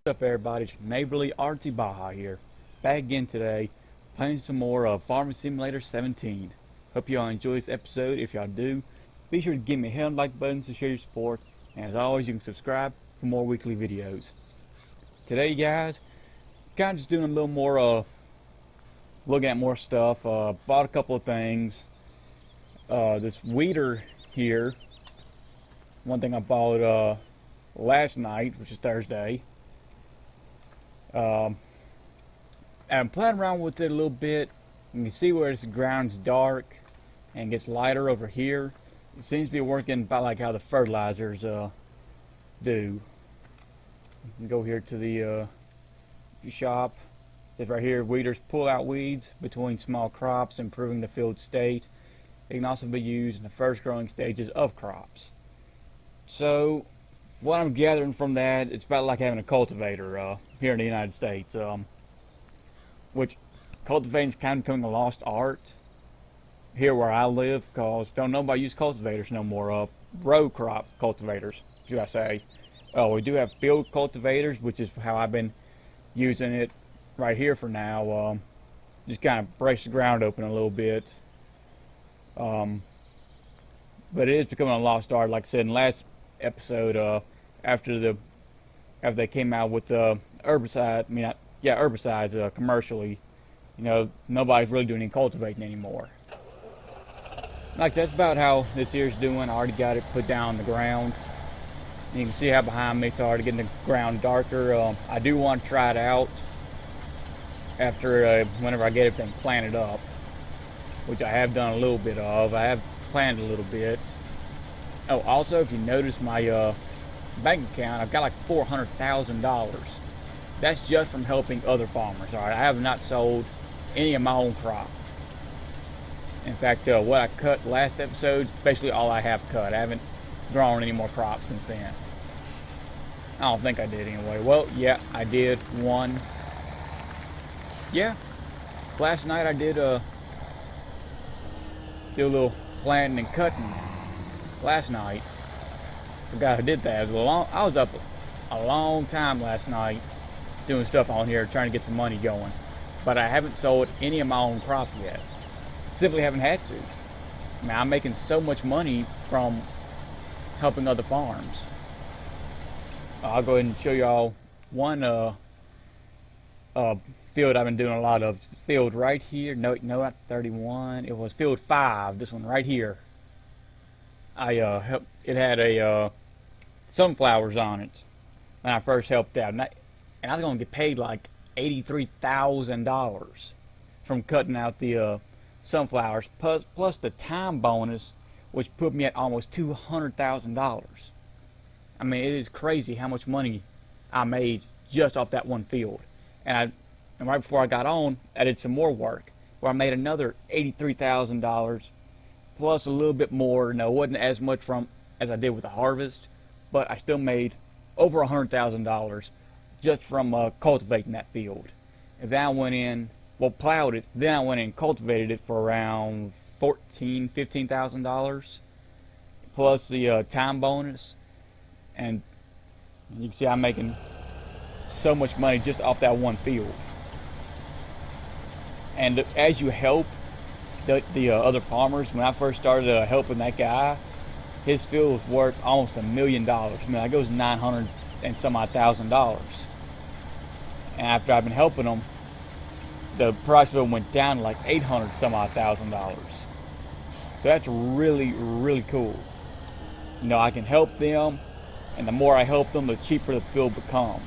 What's up, everybody? It's neighborly R.T.Baha here, back again today, playing some more Farming Simulator 17. Hope you all enjoy this episode. If y'all do, be sure to give me a hit on the like button to show your support, and as always, you can subscribe for more weekly videos. Today, guys, kind of just doing a little more, looking at more stuff. Bought a couple of things. This weeder here, one thing I bought last night, which is Thursday. I'm playing around with it a little bit. You can see where the ground's dark and gets lighter over here. It seems to be working about like how the fertilizers do. You can go here to the shop. It says right here, weeders pull out weeds between small crops, improving the field state. It can also be used in the first growing stages of crops. So, what I'm gathering from that, it's about like having a cultivator here in the United States, which cultivating is kind of becoming a lost art here where I live, because don't nobody use cultivators no more. Row crop cultivators, should I say. We do have field cultivators, which is how I've been using it right here for now. Just kind of brace the ground open a little bit. But it is becoming a lost art, like I said in the last episode. After they came out with herbicides commercially, you know, nobody's really doing any cultivating anymore. Like, that's about how this here's doing. I already got it put down on the ground. And you can see how behind me it's already getting the ground darker. I do want to try it out after whenever I get everything planted up, which I have done a little bit of. I have planted a little bit. Oh, also, if you notice my bank account, I've got like $400,000. That's just from helping other farmers. All right, I have not sold any of my own crop. In fact, what I cut last episode is basically all I have cut. I haven't grown any more crops since then. I don't think I did anyway. Well, yeah, I did one. Yeah, last night I did do a little planting and cutting. Last night, forgot I did that. I was up a long time last night doing stuff on here, trying to get some money going. But I haven't sold any of my own crop yet. Simply haven't had to. I mean, I'm making so much money from helping other farms. I'll go ahead and show y'all one field I've been doing a lot of. Field right here. No, not 31. It was field 5. This one right here. It had sunflowers on it when I first helped out, and I was going to get paid like $83,000 from cutting out the sunflowers, plus the time bonus, which put me at almost $200,000. I mean, it is crazy how much money I made just off that one field. And right before I got on, I did some more work where I made another $83,000. Plus a little bit more. No, it wasn't as much as I did with the harvest, but I still made over $100,000 just from cultivating that field. And then I went in, plowed it. Then I went in and cultivated it for around $15,000, plus the time bonus. And you can see I'm making so much money just off that one field. And as you help the other farmers, when I first started helping that guy, his field was worth almost $1 million. I mean, that goes $900 and some odd thousand. And after I've been helping him, the price of it went down to like $800 some odd thousand. So that's really, really cool. You know, I can help them, and the more I help them, the cheaper the field becomes.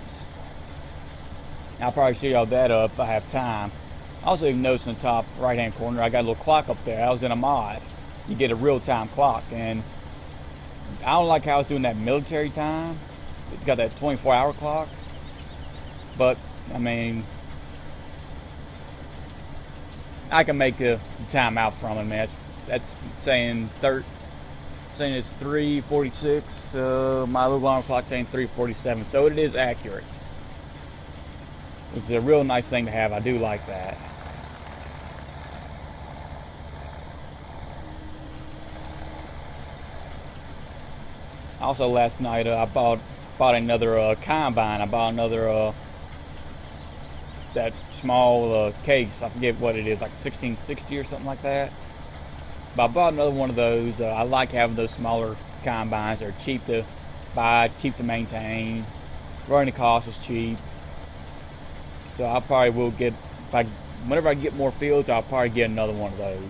I'll probably show y'all that if I have time. Also, you can notice in the top right hand corner, I got a little clock up there. I was in a mod. You get a real-time clock, and I don't like how it's doing that military time. It's got that 24-hour clock, but I mean, I can make a time out from it, man. That's saying it's 3:46. My little alarm clock saying 3:47, so it is accurate. It's a real nice thing to have. I do like that. Also, last night I bought bought another combine. I bought another that small case. I forget what it is, like 1660 or something like that. But I bought another one of those. I like having those smaller combines. They're cheap to buy, cheap to maintain. Running cost is cheap. So I probably will get, whenever I get more fields, I'll probably get another one of those.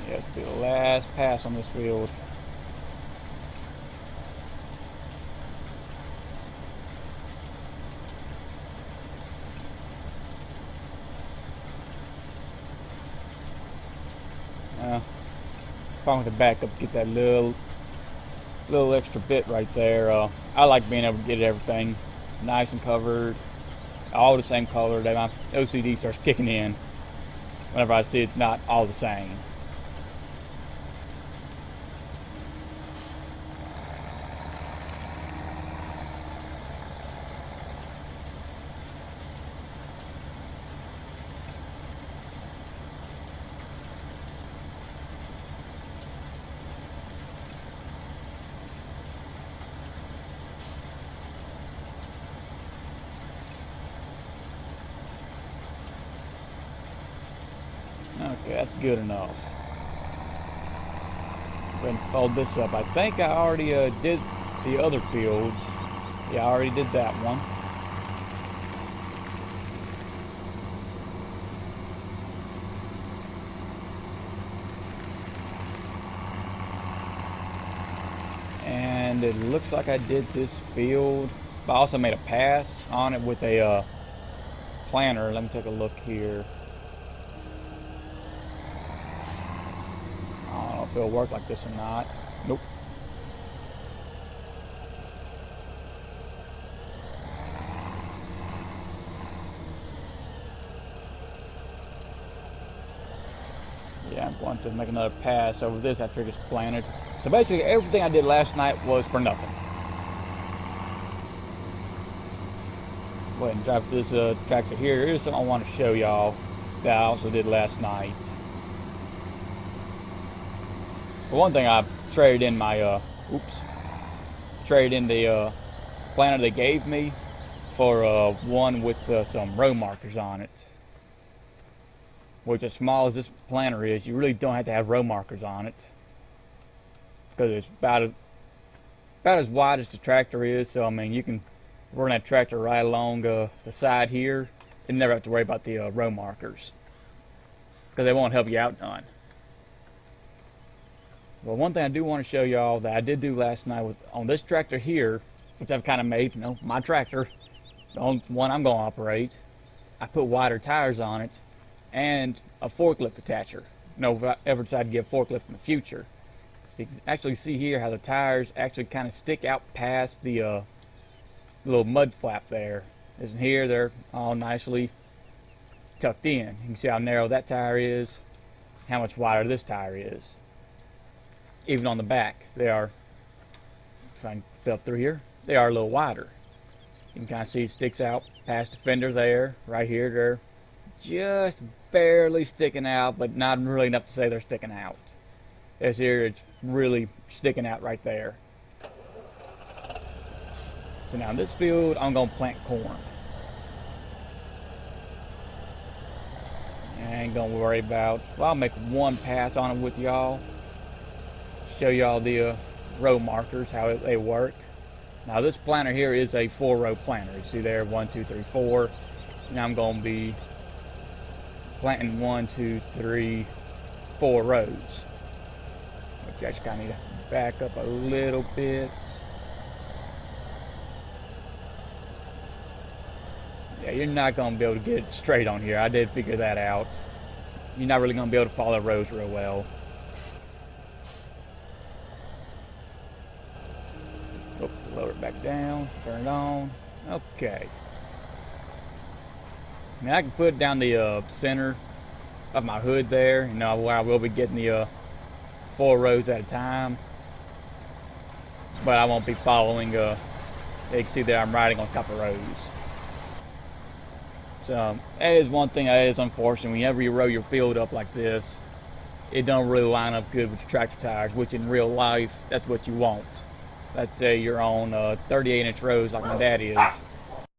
Yeah, it's the last pass on this field. Probably to back up, get that little extra bit right there. I like being able to get everything nice and covered, all the same color. That my OCD starts kicking in whenever I see it's not all the same. Okay, that's good enough. Go ahead and fold this up. I think I already did the other fields. Yeah, I already did that one. And it looks like I did this field. I also made a pass on it with a planter. Let me take a look here. I don't know if it'll work like this or not. Nope. Yeah, I'm going to make another pass over this after it gets planted. So basically everything I did last night was for nothing. Go ahead and drive this tractor here. Here's something I want to show y'all that I also did last night. For one thing, I traded in my traded in the planter they gave me for one with some row markers on it. Which, as small as this planter is, you really don't have to have row markers on it, because it's about as wide as the tractor is. So I mean, you can run that tractor right along the side here and never have to worry about the row markers, because they won't help you out none. Well, one thing I do want to show y'all that I did do last night was on this tractor here, which I've kind of made, you know, my tractor, the only one I'm going to operate. I put wider tires on it and a forklift attacher. You know, if I ever decide to get a forklift in the future, you can actually see here how the tires actually kind of stick out past the little mud flap there. Isn't here? They're all nicely tucked in. You can see how narrow that tire is, how much wider this tire is. Even on the back, they are, if I can fit up through here, they are a little wider. You can kind of see it sticks out past the fender there, right here. They're just barely sticking out, but not really enough to say they're sticking out. As here, it's really sticking out right there. So now in this field, I'm going to plant corn. I ain't going to worry about, well, I'll make one pass on it with y'all. Show y'all the row markers, how they work. Now this planter here is a 4-row planter. You see there, 1, 2, 3, 4. Now I'm going to be planting 1, 2, 3, 4 rows. Which I just kind of need to back up a little bit. Yeah, you're not going to be able to get it straight on here. I did figure that out. You're not really going to be able to follow rows real well. Oh, lower it back down, turn it on. Okay. Now I can put it down the center of my hood there, you know, where I will be getting the 4 rows at a time. But I won't be following You can see that I'm riding on top of rows. So that is one thing that is unfortunate. Whenever you row your field up like this, it don't really line up good with your tractor tires, which in real life, that's what you want. Let's say you're on 38-inch rows like my dad is.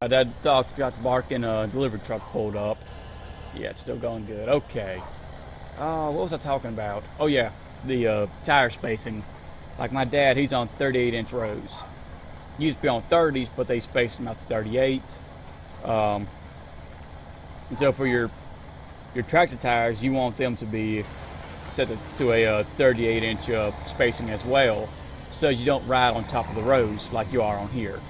That dog got to barking, delivery truck pulled up. Yeah, it's still going good. Okay. What was I talking about? Oh yeah, the tire spacing. Like my dad, he's on 38-inch rows. Used to be on 30s, but they spaced them out to 38. And so for your tractor tires, you want them to be set to a 38-inch spacing as well, so you don't ride on top of the rows like you are on here.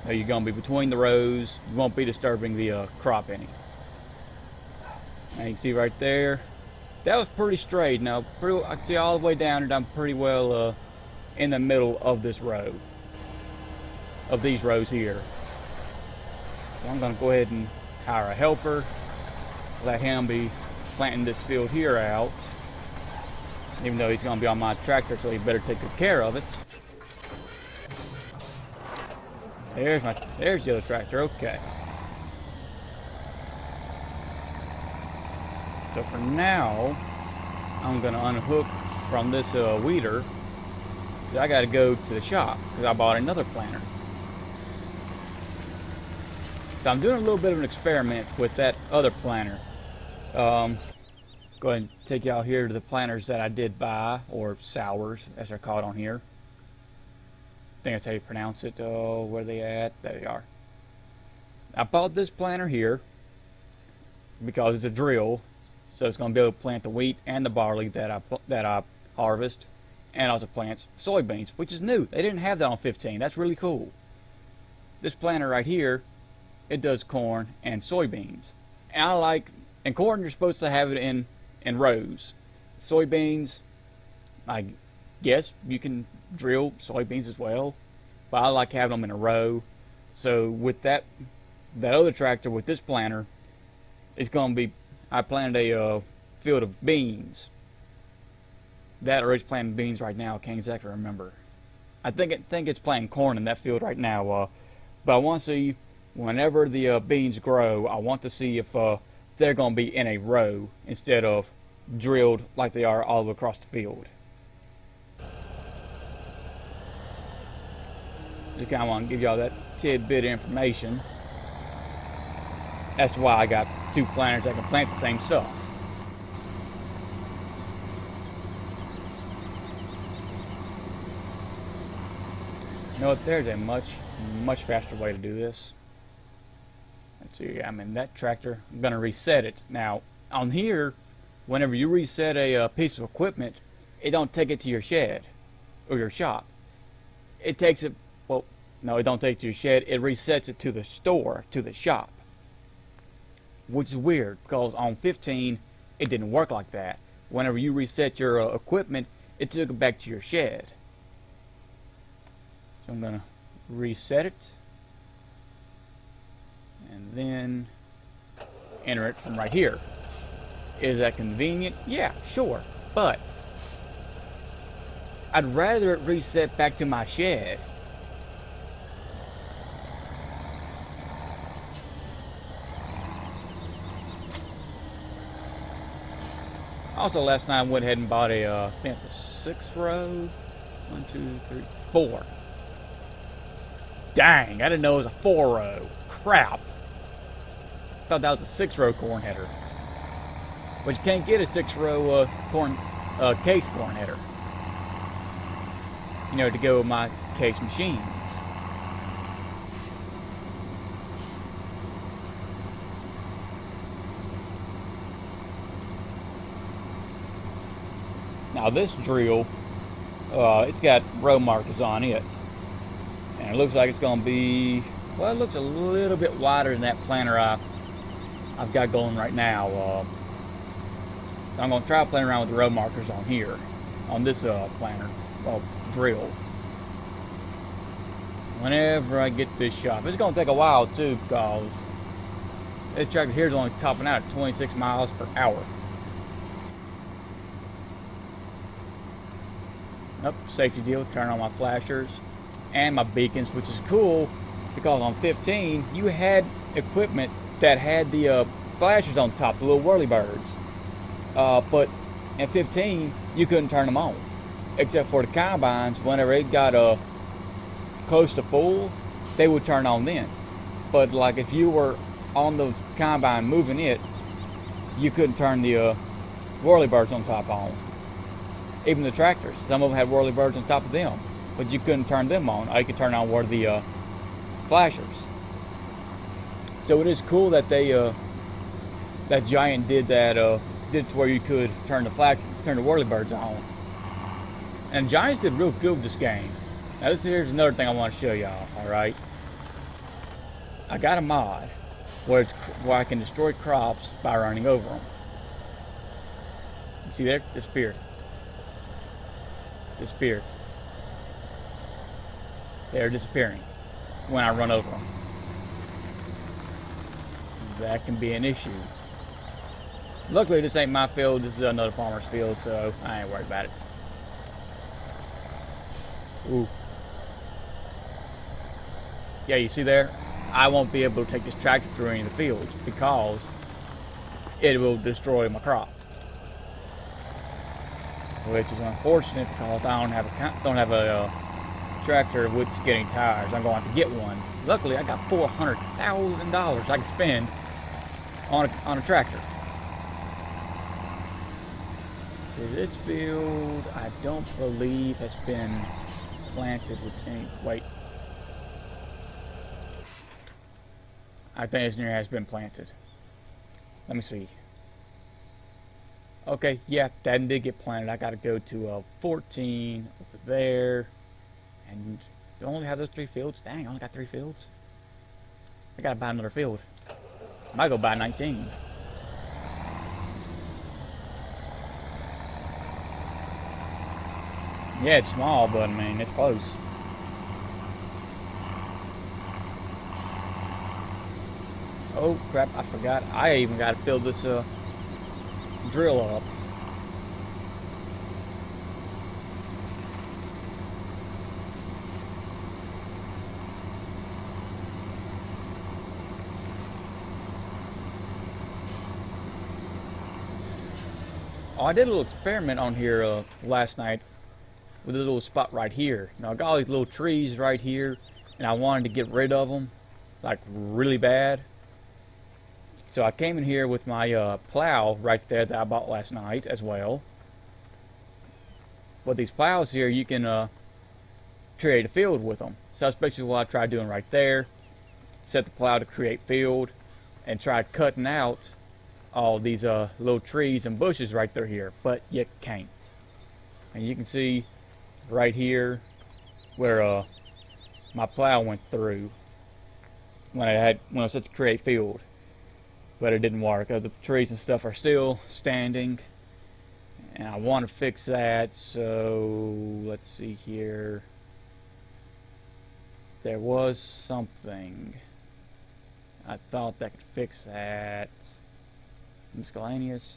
Now you're going to be between the rows. You won't be disturbing the crop any. And you can see right there, that was pretty straight. Now I can see all the way down, and I'm pretty well in the middle of this row, of these rows here. So I'm going to go ahead and hire a helper, let him be planting this field here out, even though he's going to be on my tractor, so he better take good care of it. There's the other tractor. Okay. So for now, I'm going to unhook from this weeder. I got to go to the shop because I bought another planter. So I'm doing a little bit of an experiment with that other planter. Go ahead and take y'all here to the planters that I did buy, or sours as they're called on here. I think that's how you pronounce it. Oh, where are they at? There they are. I bought this planter here because it's a drill, so it's going to be able to plant the wheat and the barley that I harvest, and also plants soybeans, which is new. They didn't have that on 15. That's really cool. This planter right here, it does corn and soybeans. And corn, you're supposed to have it in rows. Soybeans, I guess you can drill soybeans as well, but I like having them in a row. So with that other tractor with this planter, it's going to be, I planted a field of beans. That or it's planting beans right now. I can't exactly remember. I think it's planting corn in that field right now. But I want to see, whenever the beans grow, I want to see if they're going to be in a row instead of drilled like they are all the way across the field. Just kind of want to give y'all that tidbit of information. That's why I got two planters that can plant the same stuff. You know what? There's a much faster way to do this. Let's see. I'm in that tractor. I'm going to reset it. Now, on here, whenever you reset a piece of equipment, it don't take it to your shed or your shop. It takes it, well, no, it don't take it to your shed. It resets it to the store, to the shop. Which is weird, because on 15, it didn't work like that. Whenever you reset your equipment, it took it back to your shed. So I'm going to reset it. And then enter it from right here. Is that convenient? Yeah, sure. But I'd rather it reset back to my shed. Also, last night I went ahead and bought I think it's a 6-row. 1, 2, 3, 4. Dang, I didn't know it was a 4-row. Crap. I thought that was a 6-row corn header. But you can't get a 6-row case corn header. You know, to go with my case machines. Now this drill, it's got row markers on it. And it looks like it's going to be, well, it looks a little bit wider than that planter I've got going right now. I'm going to try playing around with the row markers on here, on this planter, well, drill. Whenever I get to this shop. It's going to take a while too, because this tractor here is only topping out at 26 miles per hour. Nope, safety deal, turn on my flashers. and my beacons, which is cool because on 15 you had equipment that had the flashers on top, the little whirly birds. But in 15 you couldn't turn them on, except for the combines. Whenever it got close to full, they would turn on then. But like if you were on the combine moving it, you couldn't turn the whirly birds on top on. Even the tractors, some of them had whirly birds on top of them, but you couldn't turn them on. All you could turn on were the flashers. So it is cool that they that Giant did that, did it to where you could turn the whirly birds on. And Giants did real good with this game. Now here's another thing I want to show y'all. All right, I got a mod where I can destroy crops by running over them. You see there? Disappeared. Disappeared. They're disappearing when I run over them. That can be an issue. Luckily, this ain't my field. This is another farmer's field, so I ain't worried about it. Ooh. Yeah, you see there? I won't be able to take this tractor through any of the fields because it will destroy my crop, which is unfortunate because I don't have a tractor with skidding tires. I'm going to have to get one. Luckily, I got $400,000 I can spend on a tractor. So this field, I don't believe has been planted with any. Wait. I think this near has been planted. Let me see. Okay, yeah, that did get planted. I got to go to 14 over there, and you only have those 3 fields. Dang, I only got 3 fields. I got to buy another field. I might go buy 19. Yeah, it's small, but I mean it's close. Oh crap, I forgot. I even got to fill this drill up. Oh, I did a little experiment on here last night with a little spot right here. Now I got all these little trees right here, and I wanted to get rid of them, like really bad. So I came in here with my plow right there that I bought last night as well. But these plows here, you can create a field with them. So that's basically what I tried doing right there. Set the plow to create field, and tried cutting out all these little trees and bushes right there here, but you can't. And you can see right here where my plow went through when I was set to create field. But it didn't work. The trees and stuff are still standing, and I want to fix that. So let's see here. There was something I thought that could fix that. Miscellaneous.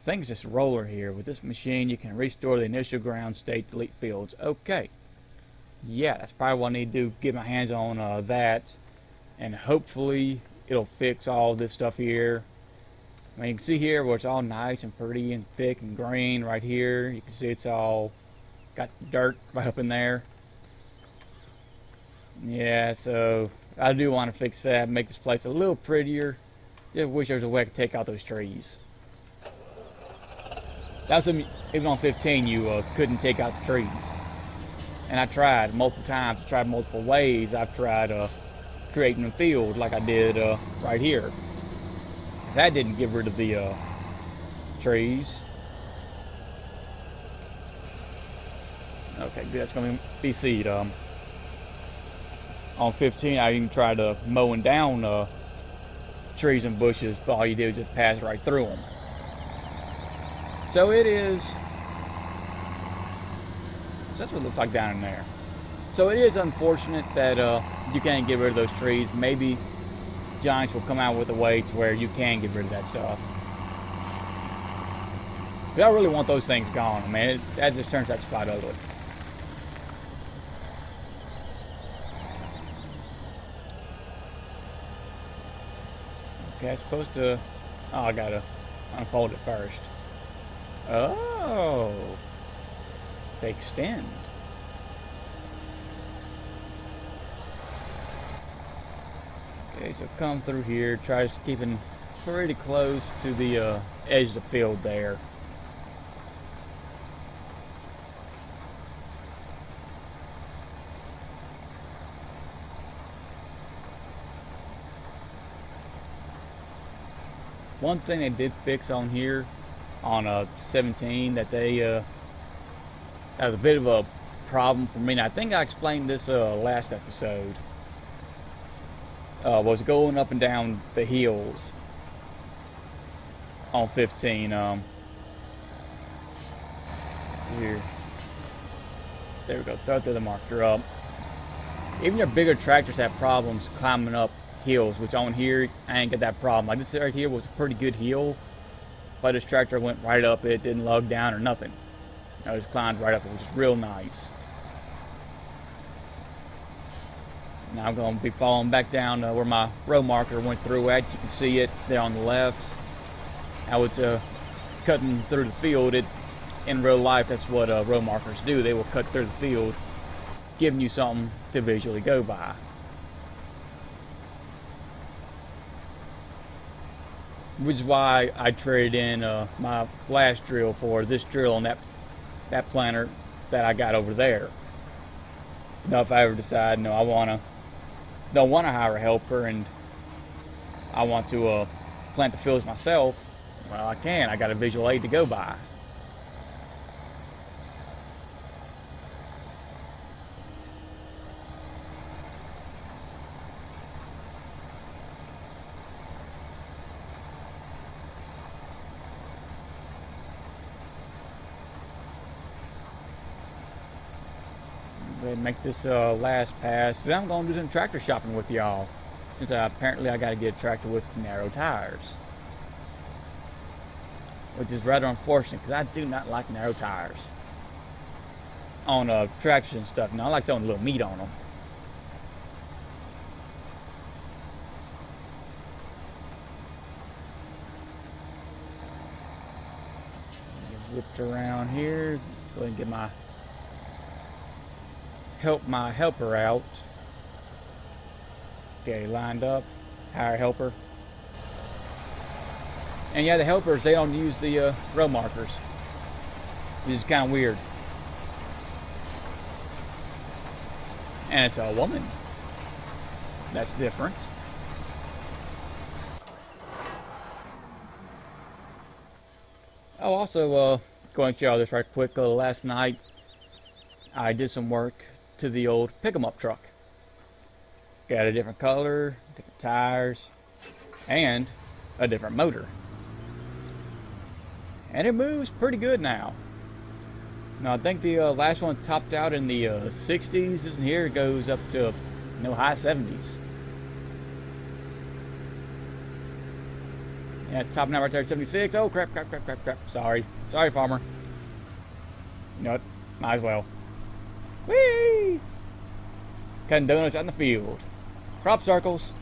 I think it's just a roller here. With this machine, you can restore the initial ground state, delete fields. Okay. Yeah, that's probably what I need to do. Get my hands on that, and hopefully it'll fix all this stuff here. I mean, you can see here where it's all nice and pretty and thick and green right here. You can see it's all got dirt right up in there. Yeah, so I do want to fix that, make this place a little prettier. Just wish there was a way I could take out those trees. That's even on 15 you couldn't take out the trees. And I tried multiple times, tried multiple ways. I've tried creating a field like I did right here. That didn't get rid of the trees. Okay, good. That's going to be seed. On 15, I even tried mowing down trees and bushes, but all you do is just pass right through them. So it is. That's what it looks like down in there. So it is unfortunate that you can't get rid of those trees. Maybe Giants will come out with a way to where you can get rid of that stuff. But I really want those things gone, man. That just turns that spot ugly. Okay, I'm supposed to... Oh, I gotta unfold it first. Oh! They extend. Okay, so come through here, try keeping pretty close to the edge of the field there. One thing they did fix on here, on 17, that was a bit of a problem for me. And I think I explained this last episode. Was going up and down the hills on 15. Here, there we go. Throw the marker up. Even your bigger tractors have problems climbing up hills, which on here I ain't got that problem. Like this right here was a pretty good hill, but this tractor went right up it, didn't lug down or nothing. It just climbed right up it, which is real nice. Now I'm going to be following back down where my row marker went through at. You can see it there on the left. How it's cutting through the field. In real life, that's what row markers do. They will cut through the field, giving you something to visually go by. Which is why I traded in my last drill for this drill and that planter that I got over there. Now, if I ever decide, no, don't want to hire a helper and I want to plant the fields myself, well, I can. I got a visual aid to go by. Go ahead and make this last pass. Then I'm going to do some tractor shopping with y'all, since apparently I got to get a tractor with narrow tires, which is rather unfortunate because I do not like narrow tires on tractors and stuff. Now I like something with a little meat on them. Whipped around here. Go ahead and get my helper out. Okay, lined up. Hire helper. And yeah, the helpers, they don't use the row markers, which is kind of weird. And it's a woman. That's different. Oh, also, going to show you this right quick. Last night, I did some work to the old pick-em-up truck. Got a different color, different tires, and a different motor. And it moves pretty good now. Now, I think the last one topped out in the 60s. This one here goes up to high 70s. Yeah, topping out right there, 76. Oh, crap. Sorry, farmer. You know what? Might as well. Whee! Cutting donuts out in the field. Crop circles.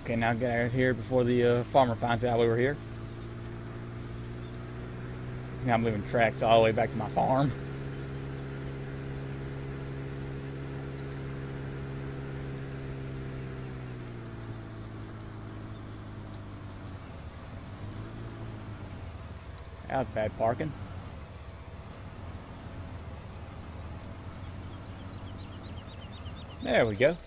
Okay, now get out of here before the farmer finds out we were here. Now I'm moving tracks all the way back to my farm. That was bad parking. There we go.